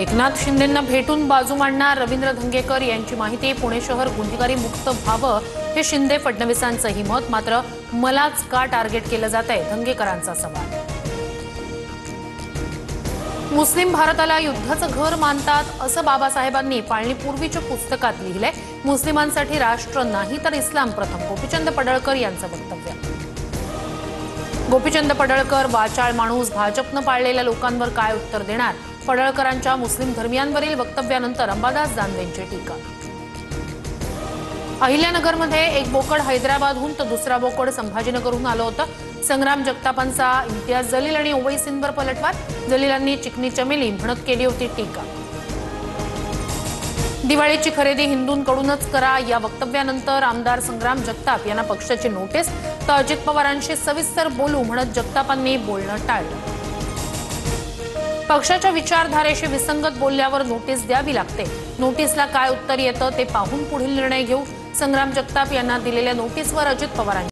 एकनाथ शिंदेंना भेटून बाजू मांडणार रवींद्र धंगेकर यांची माहिती। पुणे शहर गुन्हेगारी मुक्त व्हावं हे शिंदे फडणवीसांचंही मत। मात्र मलाच का टार्गेट केलं जातंय, धंगेकरांचा सवाल। मुस्लिम भारताला युद्धाचं घर मानतात असं बाबासाहेबांनी पाळणीपूर्वीच्या पुस्तकात लिहिलंय। मुस्लिमांसाठी राष्ट्र नाही तर इस्लाम प्रथम, गोपीचंद पडळकर यांचं वक्तव्य। गोपीचंद पडळकर वाचाळ माणूस, भाजपनं पाळलेल्या लोकांवर काय उत्तर देणार? पडळकरांच्या मुस्लिम धर्मियांवरील वक्तव्यानंतर अंबादास दानवेंची टीका। अहिल्यानगरमध्ये एक बोकड हैदराबादहून तर दुसरा बोकड संभाजीनगरहून आलं होतं। संग्राम जगतापांचा इम्तियाज जलील आणि ओवैसींवर पलटवार। जलीलांनी चिकनी चमेली म्हणत केली होती टीका। दिवाळीची खरेदी हिंदूंकडूनच करा या वक्तव्यानंतर आमदार संग्राम जगताप यांना पक्षाची नोटीस। तर अजित पवारांशी सविस्तर बोलू म्हणत जगतापांनी बोलणं टाळलं। पक्षाच्या विचारधारेशी विसंगत बोलल्यावर नोटीस द्यावी लागते। नोटीसला काय उत्तर येतं ते पाहून पुढील निर्णय घेऊ। संग्राम जगताप यांना दिलेल्या नोटीसवर अजित पवारांनी